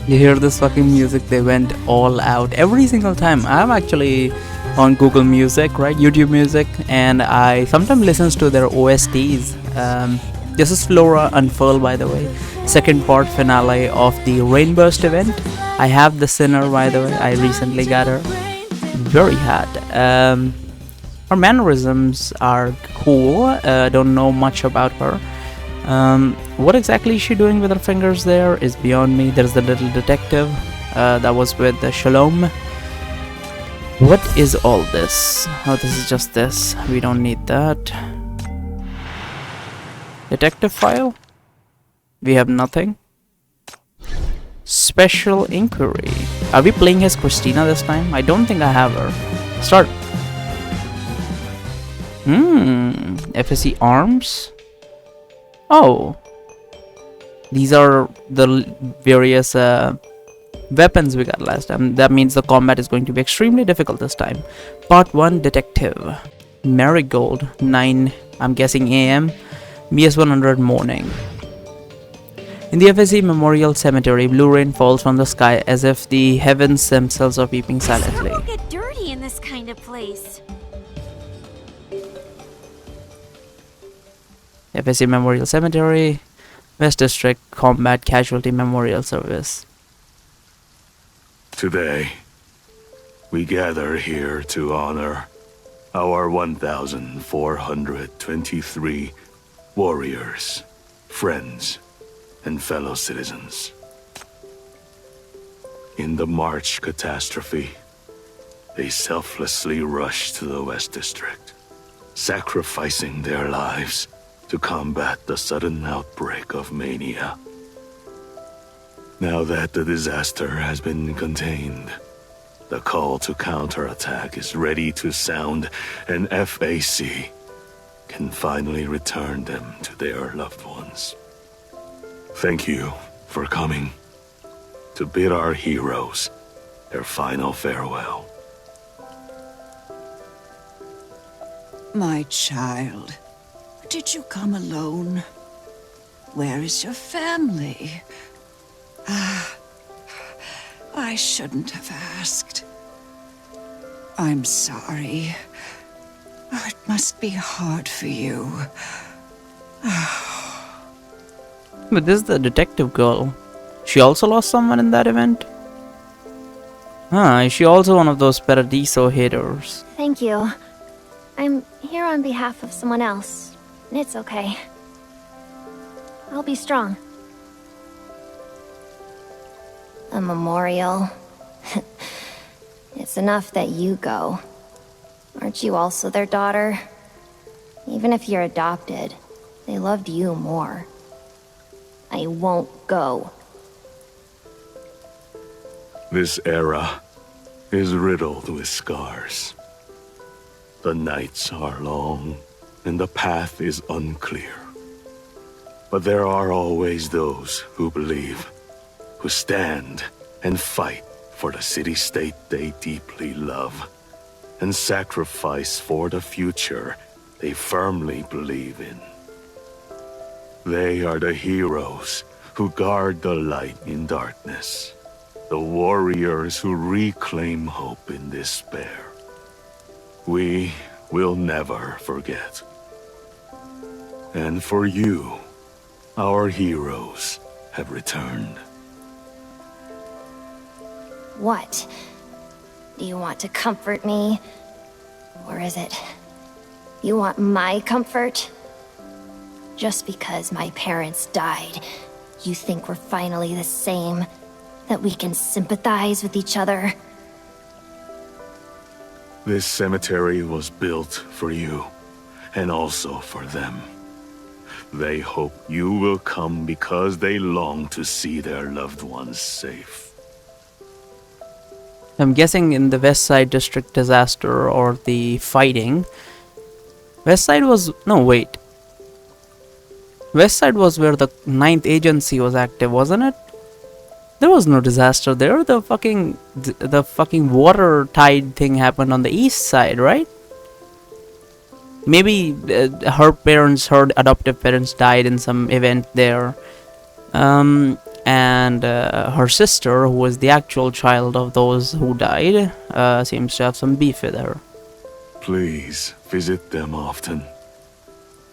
You hear this fucking music, they went all out every single time. I'm actually on Google Music, right? YouTube Music, and I sometimes listens to their OSTs. This is Flora Unfurl, by the way. Second part finale of the Rainburst event. I have the Sinner, by the way. I recently got her. Very hot. Her mannerisms are cool. Don't know much about her. What exactly is she doing with her fingers there is beyond me. There's the little detective that was with the Shalom. What is all this? Oh, this is just this. We don't need that. Detective file? We have nothing. Special inquiry. Are we playing as Christina this time? I don't think I have her. Start. FSC arms? Oh. These are the various weapons we got last time. That means the combat is going to be extremely difficult this time. Part 1 Detective. Marigold 9, I'm guessing AM. BS100 Mourning. In the FSC Memorial Cemetery, blue rain falls from the sky as if the heavens themselves are weeping silently. Don't get dirty in this kind of place. FSC Memorial Cemetery, West District Combat Casualty Memorial Service. Today, we gather here to honor our 1,423 warriors, friends, and fellow citizens. In the March catastrophe, they selflessly rushed to the West District, sacrificing their lives to combat the sudden outbreak of mania. Now that the disaster has been contained, the call to counterattack is ready to sound, and FAC can finally return them to their loved ones. Thank you for coming to bid our heroes their final farewell. My child, did you come alone? Where is your family? I shouldn't have asked. I'm sorry. It must be hard for you. But this is the detective girl. She also lost someone in that event? Is she also one of those Paradiso haters? Thank you. I'm here on behalf of someone else. It's okay. I'll be strong. A memorial. It's enough that you go. Aren't you also their daughter? Even if you're adopted, they loved you more. I won't go. This era is riddled with scars. The nights are long, and the path is unclear. But there are always those who believe, who stand and fight for the city-state they deeply love, and sacrifice for the future they firmly believe in. They are the heroes who guard the light in darkness, the warriors who reclaim hope in despair. We will never forget. And for you, our heroes have returned. What? Do you want to comfort me? Or is it... you want my comfort? Just because my parents died, you think we're finally the same? That we can sympathize with each other? This cemetery was built for you, and also for them. They hope you will come because they long to see their loved ones safe. I'm guessing in the West Side District disaster or the fighting, West Side was... no, wait. West Side was where the 9th Agency was active, wasn't it? There was no disaster there. The fucking water tide thing happened on the east side, right? Maybe her adoptive parents died in some event there. and her sister, who was the actual child of those who died, seems to have some beef with her. Please visit them often.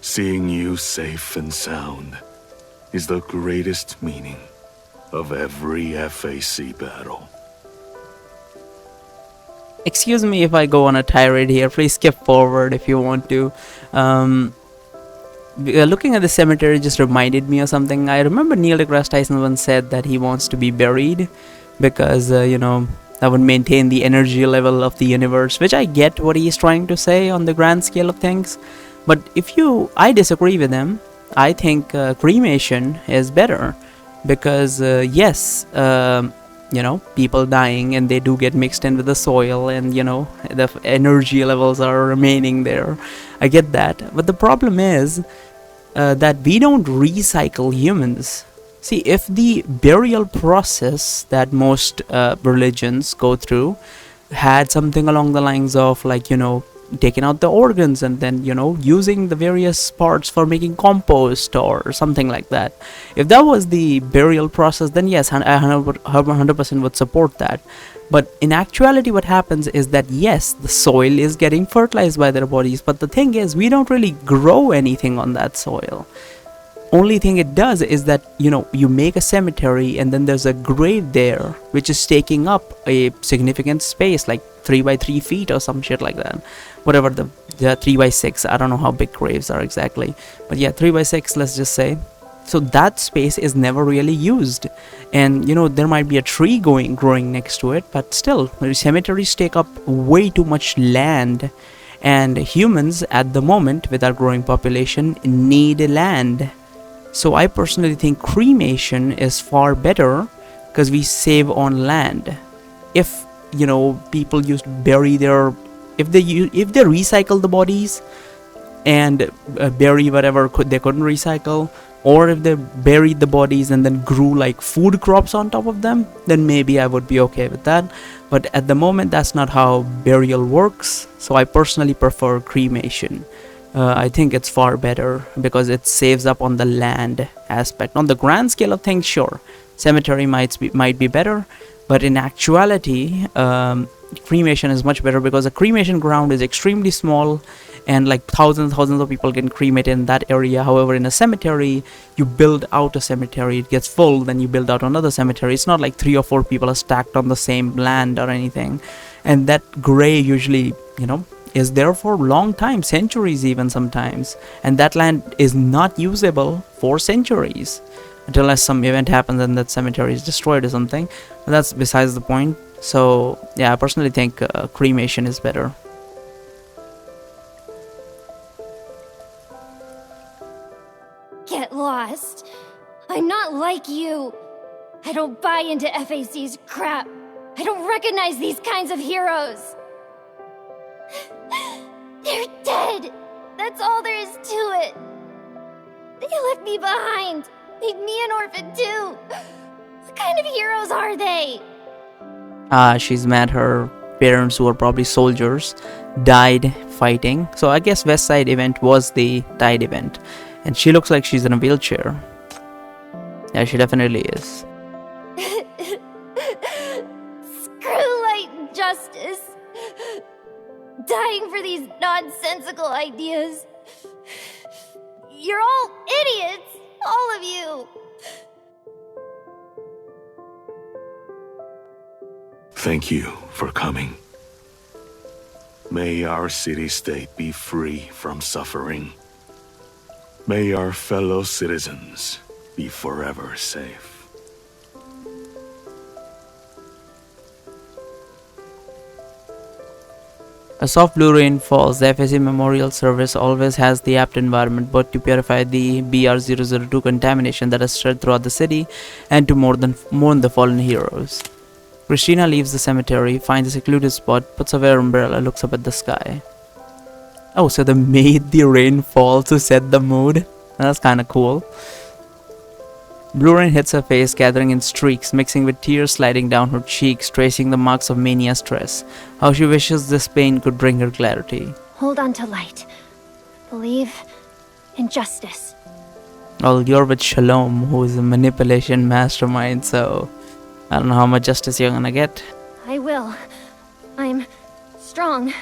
Seeing you safe and sound is the greatest meaning of every FAC battle. Excuse me if I go on a tirade here. Please skip forward if you want to. Looking at the cemetery just reminded me of something. I remember Neil deGrasse Tyson once said that he wants to be buried because, that would maintain the energy level of the universe, which I get what he's trying to say on the grand scale of things. But I disagree with him. I think cremation is better because, yes, people dying and they do get mixed in with the soil and, the energy levels are remaining there. I get that. But the problem is that we don't recycle humans. See, if the burial process that most religions go through had something along the lines of taking out the organs and then using the various parts for making compost or something like that, if that was the burial process, then yes, I 100% would support that. But in actuality, what happens is that yes, the soil is getting fertilized by their bodies, but the thing is, we don't really grow anything on that soil. Only thing it does is that you make a cemetery and then there's a grave there which is taking up a significant space, like 3 by 3 feet or some shit like that, whatever the 3 by 6, I don't know how big graves are exactly, but yeah, 3 by 6, let's just say. So that space is never really used, and there might be a tree growing next to it, but still cemeteries take up way too much land, and humans at the moment with our growing population need land. So I personally think cremation is far better because we save on land. If people used to bury their, if they recycle the bodies and bury whatever they couldn't recycle, or if they buried the bodies and then grew like food crops on top of them, then maybe I would be okay with that. But at the moment, that's not how burial works. So I personally prefer cremation. I think it's far better because it saves up on the land aspect. On the grand scale of things, sure, cemetery might be better, but in actuality, cremation is much better because a cremation ground is extremely small and like thousands of people can cremate in that area. However, in a cemetery, you build out a cemetery, it gets full, then you build out another cemetery. It's not like 3 or 4 people are stacked on the same land or anything, and that grave usually is there for a long time, centuries even sometimes, and that land is not usable for centuries unless some event happens and that cemetery is destroyed or something, but that's besides the point. So yeah, I personally think cremation is better. Get lost. I'm not like you. I don't buy into FAC's crap. I don't recognize these kinds of heroes. They're dead. That's all there is to it. They left me behind. Made me an orphan too. What kind of heroes are they? She's mad her parents, who are probably soldiers, died fighting. So I guess West Side event was the died event. And she looks like she's in a wheelchair. Yeah, she definitely is. Screw light and justice. Dying for these nonsensical ideas. You're all idiots, all of you. Thank you for coming. May our city-state be free from suffering. May our fellow citizens be forever safe. A soft blue rain falls. The FAC Memorial Service always has the apt environment both to purify the BR-002 contamination that has spread throughout the city and to mourn the fallen heroes. Christina leaves the cemetery, finds a secluded spot, puts away her umbrella, looks up at the sky. Oh, so they made the rain fall to set the mood? That's kinda cool. Blue rain hits her face, gathering in streaks, mixing with tears sliding down her cheeks, tracing the marks of mania stress. How she wishes this pain could bring her clarity. Hold on to light. Believe in justice. Well, you're with Shalom, who is a manipulation mastermind, so I don't know how much justice you're gonna get. I will. I'm strong.